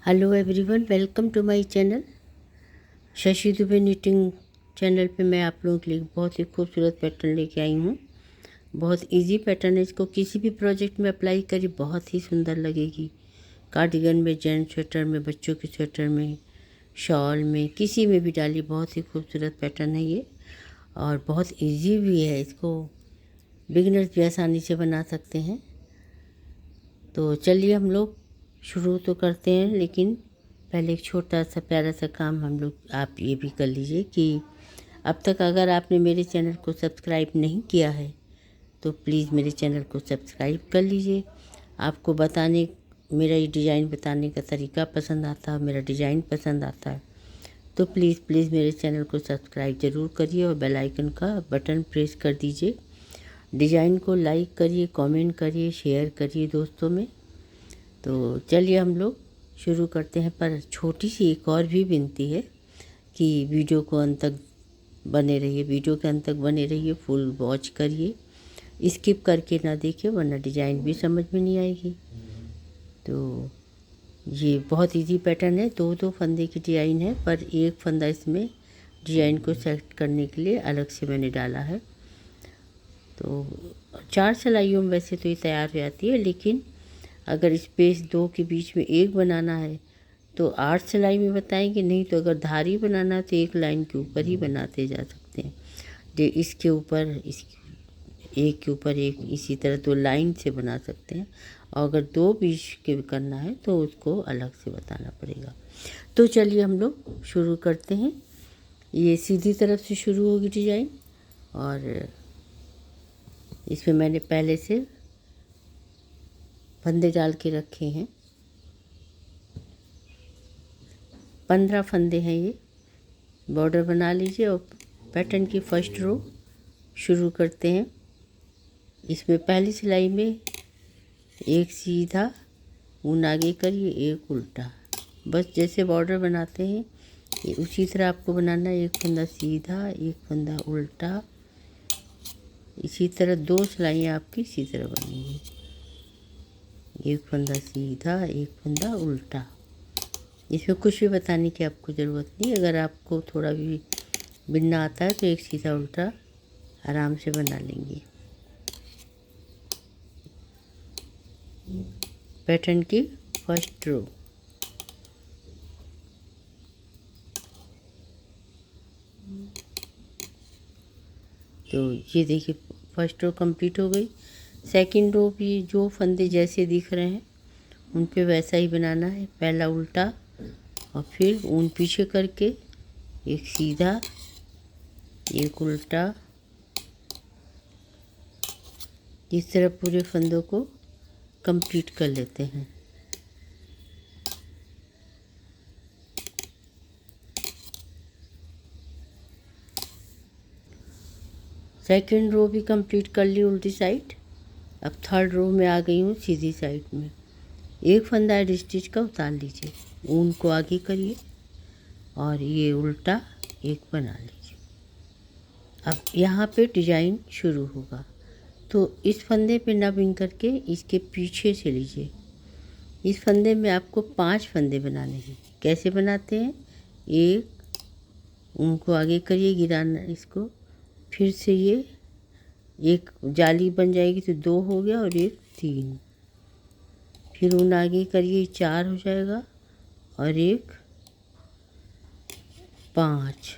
Hello everyone, welcome to my channel Shashi Dubey knitting channel पे मैं आप लोगों के लिए बहुत ही खूबसूरत पैटर्न लेके आई हूँ। बहुत इजी पैटर्न है, इसको किसी भी प्रोजेक्ट में अप्लाई करिए, बहुत ही सुंदर लगेगी। कार्डिगन में, जेंट्स स्वेटर में, बच्चों के स्वेटर में, शॉल में, किसी में भी डालिए। बहुत ही खूबसूरत पैटर्न है ये और बहुत ईजी भी है। इसको बिगिनर्स भी आसानी से बना सकते हैं। तो चलिए हम लोग शुरू तो करते हैं, लेकिन पहले एक छोटा सा प्यारा सा काम हम लोग आप ये भी कर लीजिए कि अब तक अगर आपने मेरे चैनल को सब्सक्राइब नहीं किया है तो प्लीज़ मेरे चैनल को सब्सक्राइब कर लीजिए। आपको बताने मेरा ये डिज़ाइन बताने का तरीका पसंद आता है, मेरा डिज़ाइन पसंद आता है तो प्लीज़ प्लीज़ मेरे चैनल को सब्सक्राइब ज़रूर करिए और बेल आइकन का बटन प्रेस कर दीजिए। डिज़ाइन को लाइक करिए, कमेंट करिए, शेयर करिए दोस्तों में। तो चलिए हम लोग शुरू करते हैं। पर छोटी सी एक और भी विनती है कि वीडियो को अंत तक बने रहिए, वीडियो के अंत तक बने रहिए, फुल वॉच करिए, स्किप करके ना देखिए वरना डिज़ाइन भी समझ में नहीं आएगी। तो ये बहुत इजी पैटर्न है, दो दो फंदे की डिज़ाइन है, पर एक फंदा इसमें डिज़ाइन को सेलेक्ट करने के लिए अलग से मैंने डाला है। तो 4 सिलाइयों में वैसे तो ये तैयार हो जाती है, लेकिन अगर स्पेस दो के बीच में एक बनाना है तो 8 सिलाई में बताएंगे, नहीं तो अगर धारी बनाना है तो एक लाइन के ऊपर ही बनाते जा सकते हैं। इसके ऊपर एक के ऊपर एक, इसी तरह 2 लाइन से बना सकते हैं। और अगर 2 बीच के करना है तो उसको अलग से बताना पड़ेगा। तो चलिए हम लोग शुरू करते हैं। ये सीधी तरफ से शुरू होगी डिज़ाइन और इसमें मैंने पहले से फंदे डाल के रखे हैं। 15 फंदे हैं ये। बॉर्डर बना लीजिए और पैटर्न की फर्स्ट रो शुरू करते हैं। इसमें पहली सिलाई में एक सीधा ऊन आगे करिए, एक उल्टा। बस जैसे बॉर्डर बनाते हैं ये उसी तरह आपको बनाना है। एक फंदा सीधा, एक फंदा उल्टा, इसी तरह 2 सिलाइयाँ आपकी इसी तरह बनेंगी। एक फंदा सीधा, एक फंदा उल्टा। इसमें कुछ भी बताने की आपको ज़रूरत नहीं। अगर आपको थोड़ा भी बिनना आता है तो एक सीधा उल्टा आराम से बना लेंगे। पैटर्न की फर्स्ट रो। तो ये देखिए फर्स्ट रो कंप्लीट हो गई। सेकंड रो भी जो फंदे जैसे दिख रहे हैं उन पे वैसा ही बनाना है। पहला उल्टा और फिर ऊन पीछे करके एक सीधा, एक उल्टा। इस तरह पूरे फंदों को कंप्लीट कर लेते हैं। सेकंड रो भी कंप्लीट कर ली उल्टी साइड। अब थर्ड रो में आ गई हूँ सीधी साइड में। एक फंदा एड स्टिच का उतार लीजिए, ऊन को आगे करिए और ये उल्टा एक बना लीजिए। अब यहाँ पे डिजाइन शुरू होगा तो इस फंदे पे ना बिन करके इसके पीछे से लीजिए। इस फंदे में आपको 5 फंदे बनाने हैं। कैसे बनाते हैं? एक, ऊन को आगे करिए, गिराना इसको, फिर से ये एक जाली बन जाएगी तो 2 हो गया और एक 3, फिर ऊन आगे करिए 4 हो जाएगा और एक 5।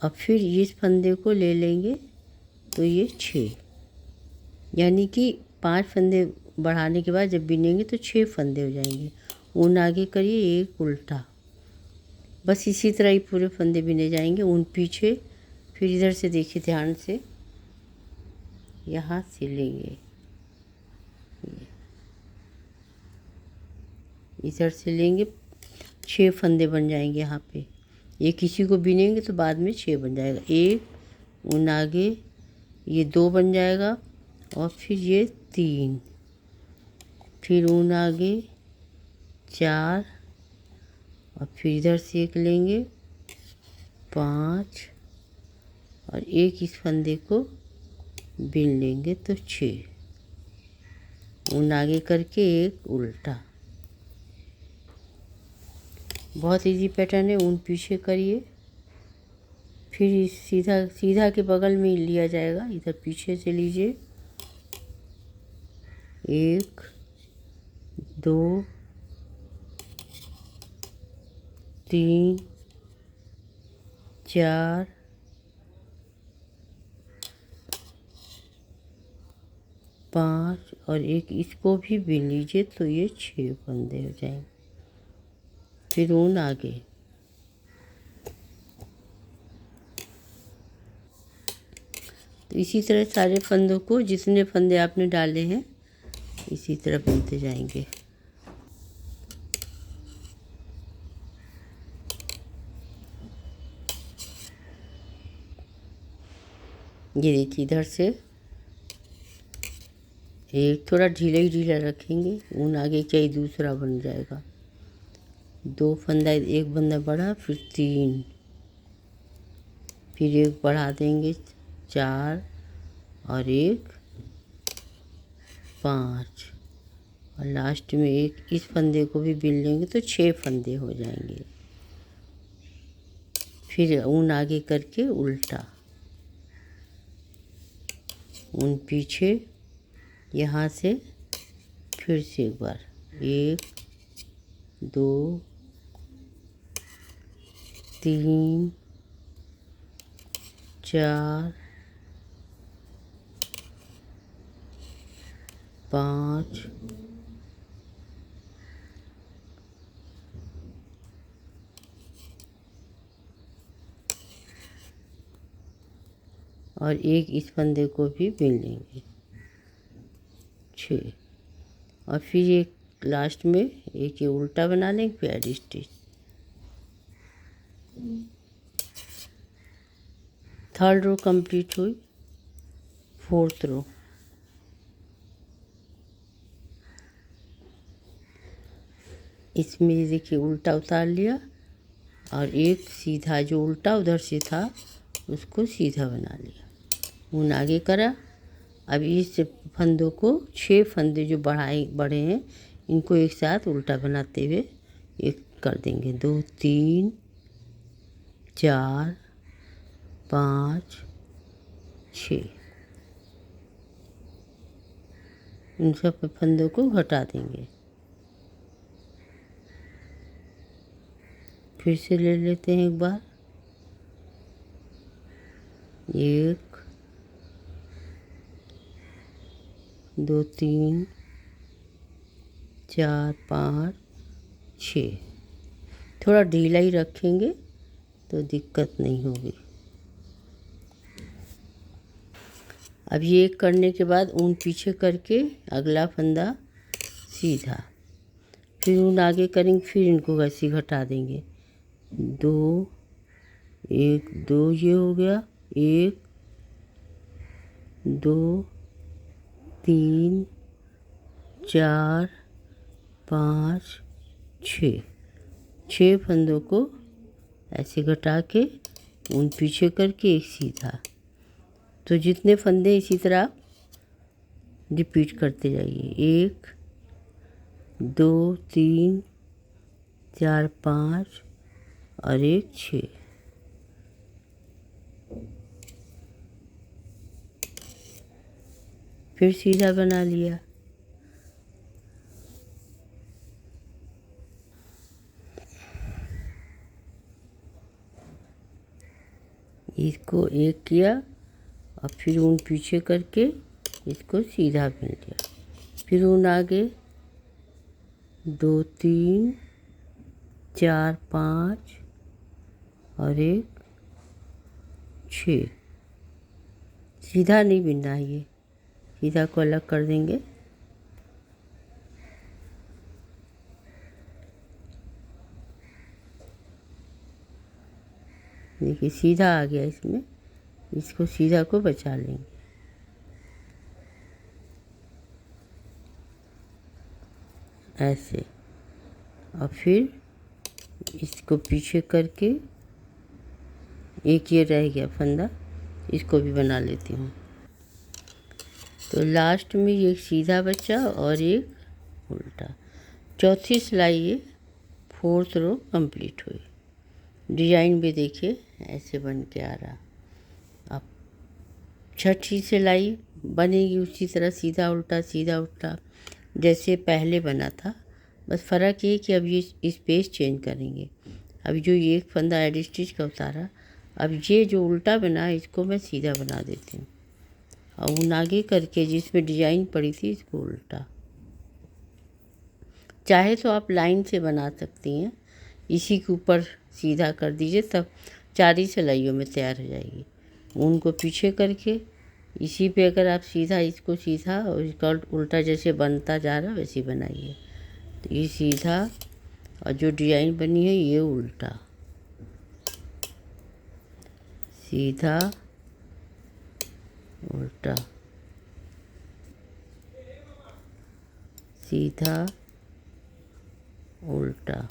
अब फिर इस फंदे को ले लेंगे तो ये 6, यानी कि 5 फंदे बढ़ाने के बाद जब बिनेंगे तो 6 फंदे हो जाएंगे। ऊन आगे करिए, एक उल्टा। बस इसी तरह ही पूरे फंदे बिने जाएंगे। ऊन पीछे, फिर इधर से देखिए ध्यान से, यहाँ से लेंगे, इधर से लेंगे, 6 फंदे बन जाएंगे यहाँ पे। ये किसी को बिनेंगे तो बाद में 6 बन जाएगा। एक, ऊन आगे, ये 2 बन जाएगा और फिर ये 3, फिर ऊन आगे 4 और फिर इधर से एक लेंगे 5 और एक इस फंदे को बिन लेंगे तो 6। ऊन आगे करके एक उल्टा, बहुत इजी पैटर्न है। ऊन पीछे करिए, फिर सीधा सीधा के बगल में लिया जाएगा, इधर पीछे से लीजिए। 1 2 3 4 5 और एक इसको भी बिन लीजिए, तो ये 6 फंदे हो जाएंगे। फिर ऊन आगे, तो इसी तरह सारे फंदों को, जितने फंदे आपने डाले हैं इसी तरह बुनते जाएंगे। ये देखिए, इधर से एक थोड़ा ढीला ही ढीला रखेंगे, ऊन आगे चाहिए, दूसरा बन जाएगा। 2 फंदा, एक फंदा बढ़ा, फिर 3, फिर एक बढ़ा देंगे 4 और एक 5 और लास्ट में एक इस फंदे को भी बिन लेंगे तो 6 फंदे हो जाएंगे। फिर ऊन आगे करके उल्टा, ऊन पीछे, यहाँ से फिर से एक बार 1 2 3 4 5 और एक इस फंदे को भी बिन लेंगे, 6 और फिर एक लास्ट में एक ये उल्टा बना लेंगे, पैर स्टिच। 3rd रो कंप्लीट हुई। 4th रो, इसमें देखिए उल्टा उतार लिया और एक सीधा जो उल्टा उधर से था उसको सीधा बना लिया, ऊन आगे करा। अब इस फंदों को 6 फंदे जो बढ़े हैं इनको एक साथ उल्टा बनाते हुए एक कर देंगे। 2 3 4 5 6, इन सब फंदों को घटा देंगे। फिर से ले लेते हैं एक बार, 1 2 3 4 5 6, थोड़ा ढीला ही रखेंगे तो दिक्कत नहीं होगी। अब ये करने के बाद ऊन पीछे करके अगला फंदा सीधा, फिर ऊन आगे करेंगे, फिर इनको वैसे घटा देंगे। 2 1 2 ये हो गया, 1 2 3 4 5 6 फंदों को ऐसे घटा के ऊन पीछे करके एक सीधा, तो जितने फंदे इसी तरह रिपीट करते जाइए। 1 2 3 4 5 और एक 6, फिर सीधा बना लिया। इसको एक किया और फिर ऊन पीछे करके इसको सीधा बिन लिया, फिर ऊन आगे 2 3 4 5 और एक 6, सीधा नहीं बिनना है, ये सीधा को अलग कर देंगे। देखिए सीधा आ गया इसमें, इसको सीधा को बचा लेंगे। ऐसे, और फिर इसको पीछे करके एक ये रह गया फंदा, इसको भी बना लेती हूँ। तो लास्ट में ये सीधा बचा और एक उल्टा। चौथी सिलाई ये 4th रो कंप्लीट हुई। डिजाइन भी देखिए ऐसे बन के आ रहा। अब छठी सिलाई बनेगी उसी तरह सीधा उल्टा जैसे पहले बना था, बस फ़र्क ये कि अब ये स्पेस चेंज करेंगे। अब जो ये एक फंदा एड स्टिच का उतारा, अब ये जो उल्टा बना इसको मैं सीधा बना देती हूँ और ऊन आगे करके जिसमें डिजाइन पड़ी थी इसको उल्टा। चाहे तो आप लाइन से बना सकती हैं, इसी के ऊपर सीधा कर दीजिए, तब 4 ही सिलाइयों में तैयार हो जाएगी। ऊन को पीछे करके इसी पे अगर आप सीधा इसको सीधा और इसका उल्टा जैसे बनता जा रहा वैसे बनाइए। तो ये सीधा और जो डिजाइन बनी है ये उल्टा, सीधा उल्टा, सीधा उल्टा,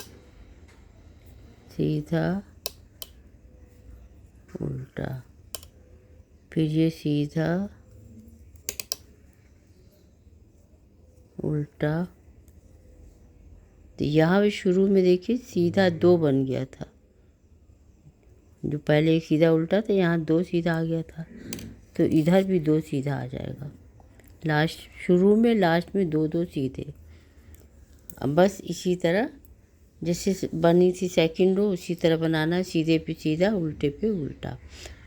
सीधा उल्टा, फिर ये सीधा उल्टा। तो यहाँ शुरू में देखिए सीधा 2 बन गया था, जो पहले एक सीधा उल्टा था यहाँ 2 सीधा आ गया था, तो इधर भी 2 सीधा आ जाएगा। लास्ट शुरू में लास्ट में 2 सीधे। अब बस इसी तरह जैसे बनी थी सेकंड रो उसी तरह बनाना, सीधे पे सीधा उल्टे पे उल्टा।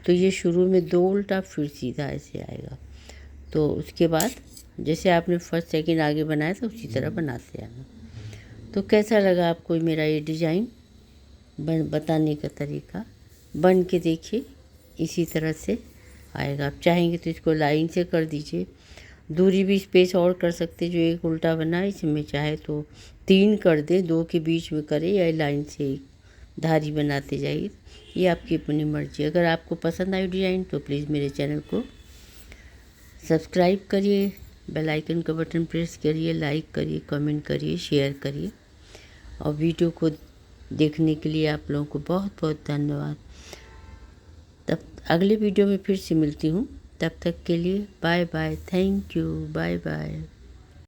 तो ये शुरू में 2 उल्टा फिर सीधा ऐसे आएगा। तो उसके बाद जैसे आपने फर्स्ट सेकंड आगे बनाया था उसी तरह बनाते आना। तो कैसा लगा आपको मेरा ये डिज़ाइन बताने का तरीका? बन के देखिए इसी तरह से आएगा। आप चाहेंगे तो इसको लाइन से कर दीजिए, दूरी भी स्पेस और कर सकते। जो एक उल्टा बना है इसमें चाहे तो 3 कर दे, 2 के बीच में करे या लाइन से धारी बनाते जाइए, ये आपकी अपनी मर्जी। अगर आपको पसंद आई डिज़ाइन तो प्लीज़ मेरे चैनल को सब्सक्राइब करिए, बेल आइकन का बटन प्रेस करिए, लाइक करिए, कमेंट करिए, शेयर करिए। और वीडियो को देखने के लिए आप लोगों को बहुत बहुत धन्यवाद। तब अगले वीडियो में फिर से मिलती हूँ, तब तक के लिए bye bye, thank you, bye bye.